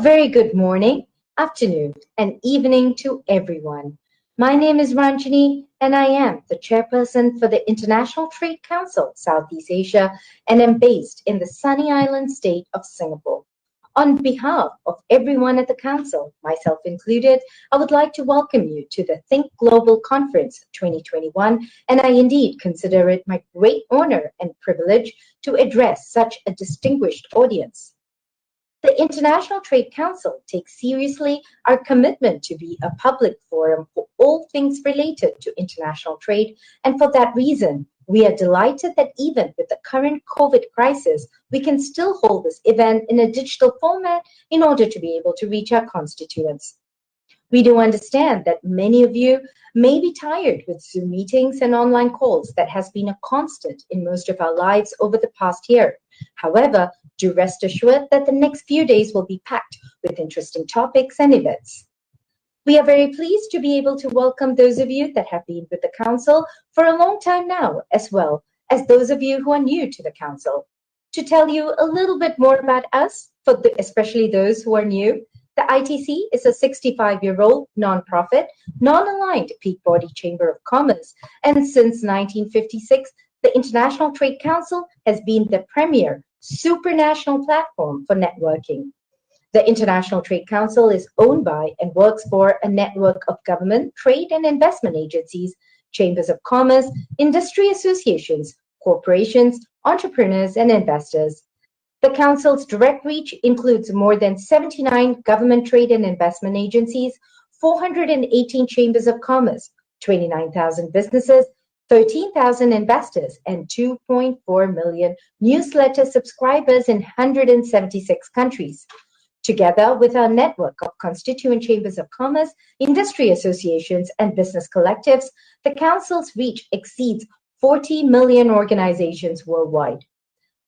very good morning, afternoon, and evening to everyone. My name is Ranjani, and I am the chairperson for the International Trade Council, Southeast Asia, and am based in the sunny island state of Singapore. On behalf of everyone at the Council, myself included, I would like to welcome you to the Think Global Conference 2021, and I indeed consider it my great honor and privilege to address such a distinguished audience. The International Trade Council takes seriously our commitment to be a public forum for all things related to international trade, and for that reason, we are delighted that even with the current COVID crisis, we can still hold this event in a digital format in order to be able to reach our constituents. We do understand that many of you may be tired with Zoom meetings and online calls that has been a constant in most of our lives over the past year. However, do rest assured that the next few days will be packed with interesting topics and events. We are very pleased to be able to welcome those of you that have been with the Council for a long time now, as well as those of you who are new to the Council. To tell you a little bit more about us, especially those who are new, the ITC is a 65-year-old non-profit, non-aligned peak body chamber of commerce, and since 1956, the International Trade Council has been the premier supranational platform for networking. The International Trade Council is owned by and works for a network of government, trade and investment agencies, chambers of commerce, industry associations, corporations, entrepreneurs, and investors. The Council's direct reach includes more than 79 government trade and investment agencies, 418 chambers of commerce, 29,000 businesses, 13,000 investors, and 2.4 million newsletter subscribers in 176 countries. Together with our network of constituent chambers of commerce, industry associations, and business collectives, the Council's reach exceeds 40 million organizations worldwide.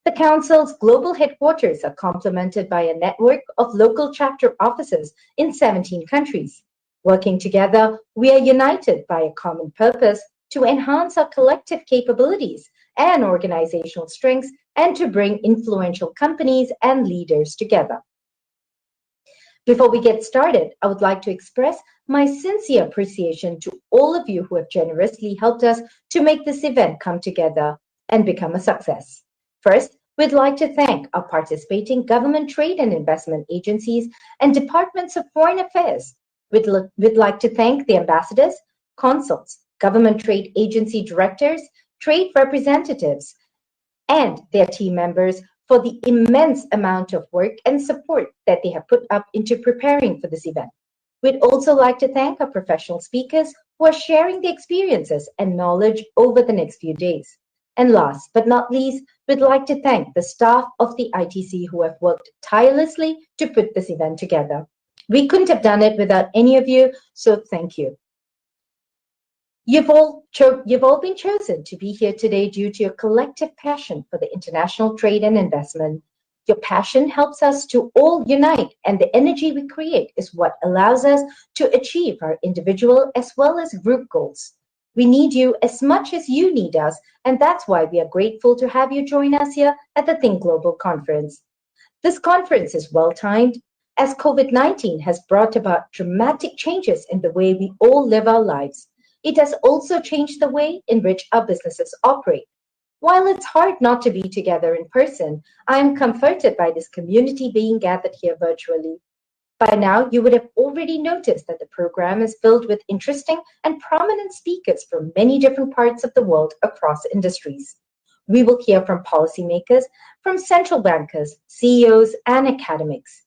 The Council's global headquarters are complemented by a network of local chapter offices in 17 countries. Working together, we are united by a common purpose to enhance our collective capabilities and organizational strengths and to bring influential companies and leaders together. Before we get started, I would like to express my sincere appreciation to all of you who have generously helped us to make this event come together and become a success. First, we'd like to thank our participating government trade and investment agencies and departments of foreign affairs. We'd like to thank the ambassadors, consuls, government trade agency directors, trade representatives, and their team members for the immense amount of work and support that they have put up into preparing for this event. We'd also like to thank our professional speakers who are sharing their experiences and knowledge over the next few days. And last but not least, we'd like to thank the staff of the ITC who have worked tirelessly to put this event together. We couldn't have done it without any of you, so thank you. You've all been chosen to be here today due to your collective passion for the international trade and investment. Your passion helps us to all unite, and the energy we create is what allows us to achieve our individual as well as group goals. We need you as much as you need us, and that's why we are grateful to have you join us here at the Think Global Conference. This conference is well-timed, as COVID-19 has brought about dramatic changes in the way we all live our lives. It has also changed the way in which our businesses operate. While it's hard not to be together in person, I am comforted by this community being gathered here virtually. By now, you would have already noticed that the program is filled with interesting and prominent speakers from many different parts of the world across industries. We will hear from policymakers, from central bankers, CEOs, and academics.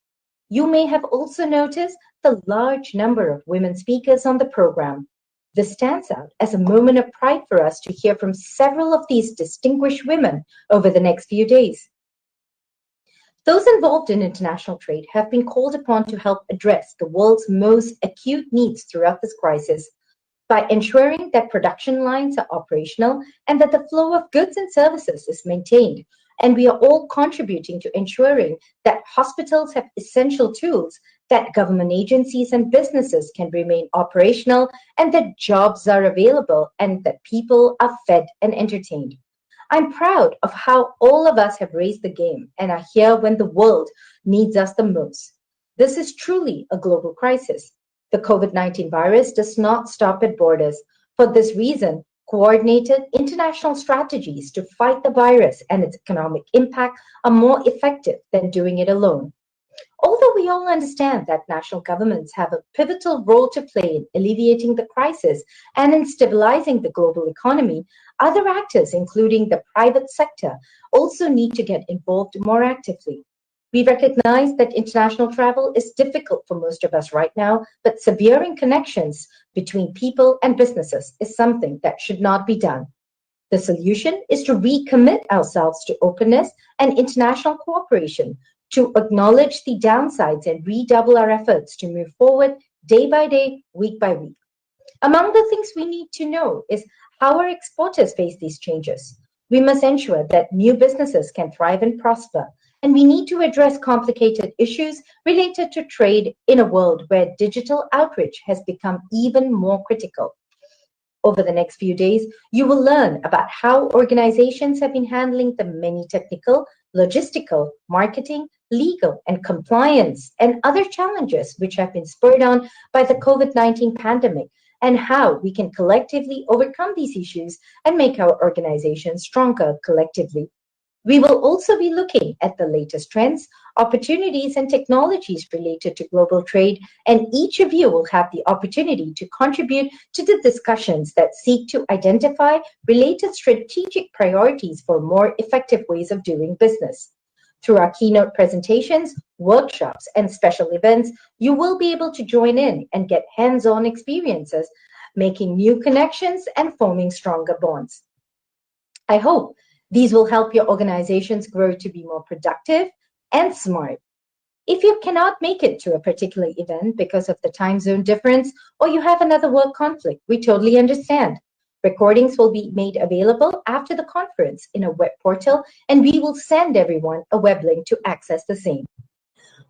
You may have also noticed the large number of women speakers on the program. This stands out as a moment of pride for us to hear from several of these distinguished women over the next few days. Those involved in international trade have been called upon to help address the world's most acute needs throughout this crisis by ensuring that production lines are operational and that the flow of goods and services is maintained. And we are all contributing to ensuring that hospitals have essential tools, that government agencies and businesses can remain operational, and that jobs are available and that people are fed and entertained. I'm proud of how all of us have raised the game and are here when the world needs us the most. This is truly a global crisis. The COVID-19 virus does not stop at borders. For this reason, coordinated international strategies to fight the virus and its economic impact are more effective than doing it alone. Although we all understand that national governments have a pivotal role to play in alleviating the crisis and in stabilizing the global economy, other actors, including the private sector, also need to get involved more actively. We recognize that international travel is difficult for most of us right now, but severing connections between people and businesses is something that should not be done. The solution is to recommit ourselves to openness and international cooperation, to acknowledge the downsides and redouble our efforts to move forward day by day, week by week. Among the things we need to know is how our exporters face these changes. We must ensure that new businesses can thrive and prosper, and we need to address complicated issues related to trade in a world where digital outreach has become even more critical. Over the next few days, you will learn about how organizations have been handling the many technical, logistical, marketing, legal, and compliance and other challenges which have been spurred on by the COVID-19 pandemic, and how we can collectively overcome these issues and make our organizations stronger collectively. We will also be looking at the latest trends, opportunities, and technologies related to global trade, and each of you will have the opportunity to contribute to the discussions that seek to identify related strategic priorities for more effective ways of doing business. Through our keynote presentations, workshops, and special events, you will be able to join in and get hands-on experiences, making new connections and forming stronger bonds. I hope these will help your organizations grow to be more productive and smart. If you cannot make it to a particular event because of the time zone difference or you have another work conflict, we totally understand. Recordings will be made available after the conference in a web portal, and we will send everyone a web link to access the same.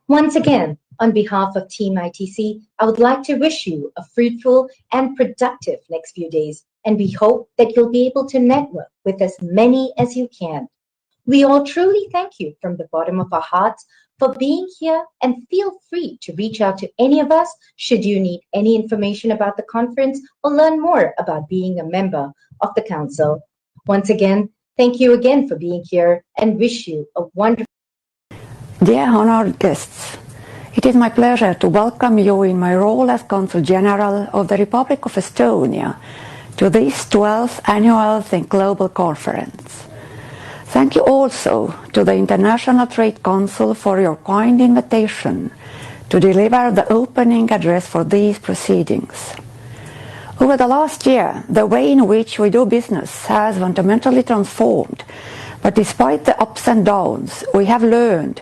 Once again, on behalf of Team ITC, I would like to wish you a fruitful and productive next few days, and we hope that you'll be able to network with as many as you can. We all truly thank you from the bottom of our hearts for being here, and feel free to reach out to any of us should you need any information about the conference or learn more about being a member of the Council. Once again, thank you again for being here and wish you a wonderful. Dear honored guests, it is my pleasure to welcome you in my role as Consul General of the Republic of Estonia to this 12th Annual Think Global Conference. Thank you also to the International Trade Council for your kind invitation to deliver the opening address for these proceedings. Over the last year, the way in which we do business has fundamentally transformed, but despite the ups and downs, we have learned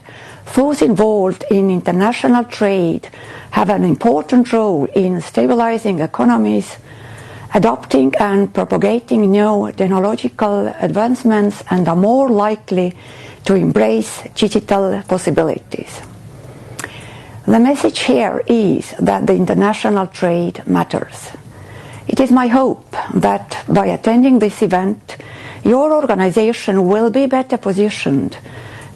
those involved in international trade have an important role in stabilizing economies, adopting and propagating new technological advancements, and are more likely to embrace digital possibilities. The message here is that the international trade matters. It is my hope that by attending this event, your organization will be better positioned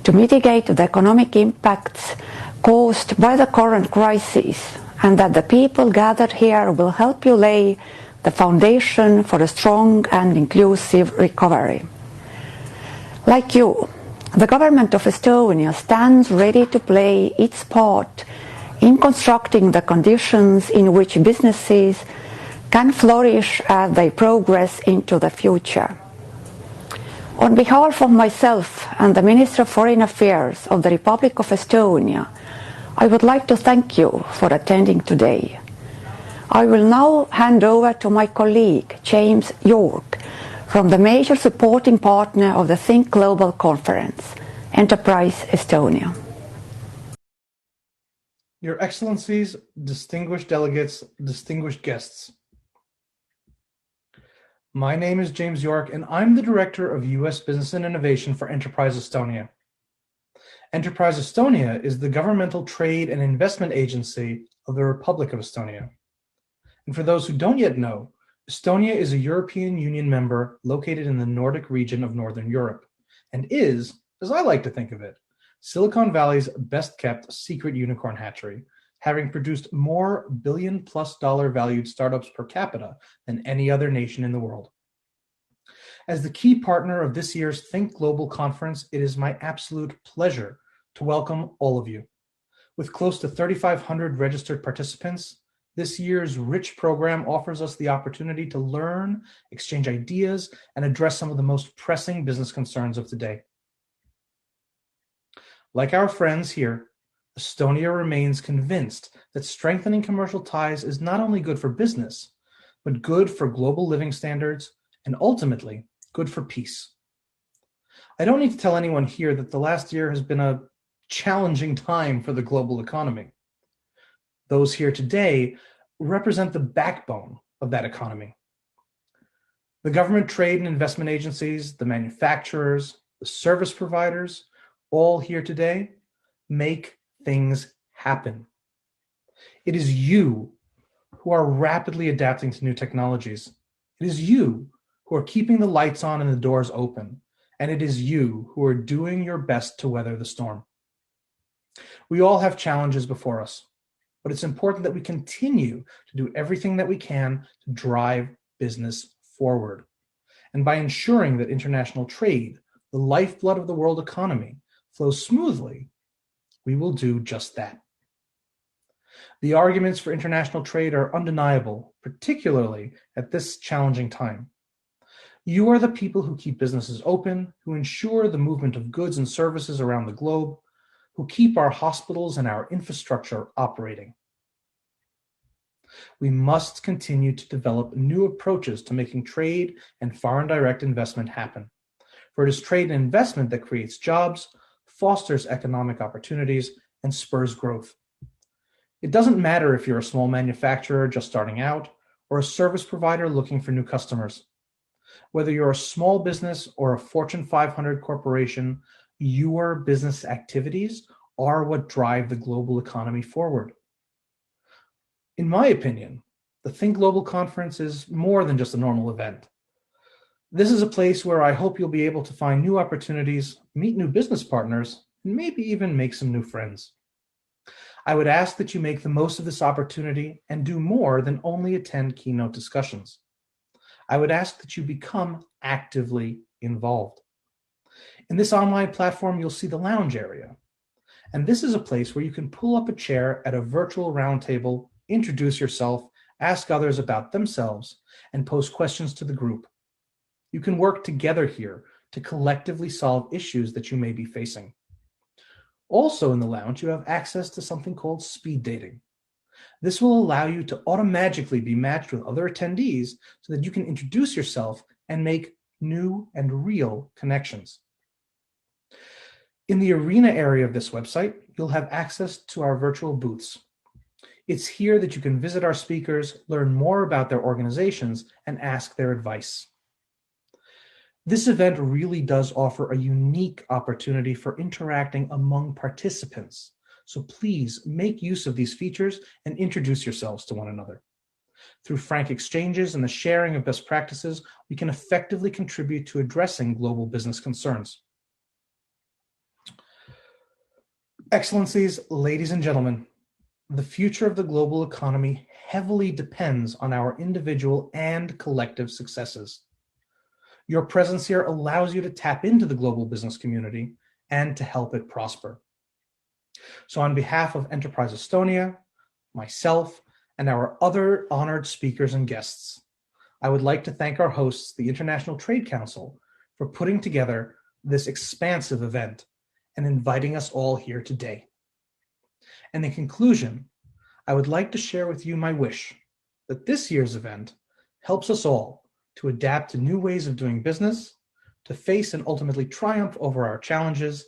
to mitigate the economic impacts caused by the current crisis, and that the people gathered here will help you lay the foundation for a strong and inclusive recovery. Like you, the government of Estonia stands ready to play its part in constructing the conditions in which businesses can flourish as they progress into the future. On behalf of myself and the Minister of Foreign Affairs of the Republic of Estonia, I would like to thank you for attending today. I will now hand over to my colleague, James York, from the major supporting partner of the Think Global Conference, Enterprise Estonia. Your Excellencies, distinguished delegates, distinguished guests. My name is James York, and I'm the Director of U.S. Business and Innovation for Enterprise Estonia. Enterprise Estonia is the governmental trade and investment agency of the Republic of Estonia. And for those who don't yet know, Estonia is a European Union member located in the Nordic region of Northern Europe, and is, as I like to think of it, Silicon Valley's best-kept secret unicorn hatchery, having produced more billion-plus-dollar valued startups per capita than any other nation in the world. As the key partner of this year's Think Global conference, it is my absolute pleasure to welcome all of you. With close to 3,500 registered participants, this year's rich program offers us the opportunity to learn, exchange ideas, and address some of the most pressing business concerns of today. Like our friends here, Estonia remains convinced that strengthening commercial ties is not only good for business, but good for global living standards and ultimately good for peace. I don't need to tell anyone here that the last year has been a challenging time for the global economy. Those here today represent the backbone of that economy. The government trade and investment agencies, the manufacturers, the service providers, all here today make things happen. It is you who are rapidly adapting to new technologies. It is you who are keeping the lights on and the doors open. And it is you who are doing your best to weather the storm. We all have challenges before us, but it's important that we continue to do everything that we can to drive business forward. And by ensuring that international trade, the lifeblood of the world economy, flows smoothly, we will do just that. The arguments for international trade are undeniable, particularly at this challenging time. You are the people who keep businesses open, who ensure the movement of goods and services around the globe, who keep our hospitals and our infrastructure operating. We must continue to develop new approaches to making trade and foreign direct investment happen. For it is trade and investment that creates jobs, fosters economic opportunities, and spurs growth. It doesn't matter if you're a small manufacturer just starting out or a service provider looking for new customers. Whether you're a small business or a Fortune 500 corporation, your business activities are what drive the global economy forward. In my opinion, the Think Global Conference is more than just a normal event. This is a place where I hope you'll be able to find new opportunities, meet new business partners, and maybe even make some new friends. I would ask that you make the most of this opportunity and do more than only attend keynote discussions. I would ask that you become actively involved. In this online platform, you'll see the lounge area. And this is a place where you can pull up a chair at a virtual roundtable, introduce yourself, ask others about themselves, and pose questions to the group. You can work together here to collectively solve issues that you may be facing. Also in the lounge, you have access to something called speed dating. This will allow you to automatically be matched with other attendees so that you can introduce yourself and make new and real connections. In the arena area of this website, you'll have access to our virtual booths. It's here that you can visit our speakers, learn more about their organizations, and ask their advice. This event really does offer a unique opportunity for interacting among participants. So please make use of these features and introduce yourselves to one another. Through frank exchanges and the sharing of best practices, we can effectively contribute to addressing global business concerns. Excellencies, ladies and gentlemen, the future of the global economy heavily depends on our individual and collective successes. Your presence here allows you to tap into the global business community and to help it prosper. So on behalf of Enterprise Estonia, myself, and our other honored speakers and guests, I would like to thank our hosts, the International Trade Council, for putting together this expansive event and inviting us all here today. And in conclusion, I would like to share with you my wish that this year's event helps us all to adapt to new ways of doing business, to face and ultimately triumph over our challenges,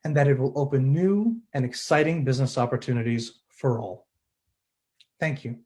and that it will open new and exciting business opportunities for all. Thank you.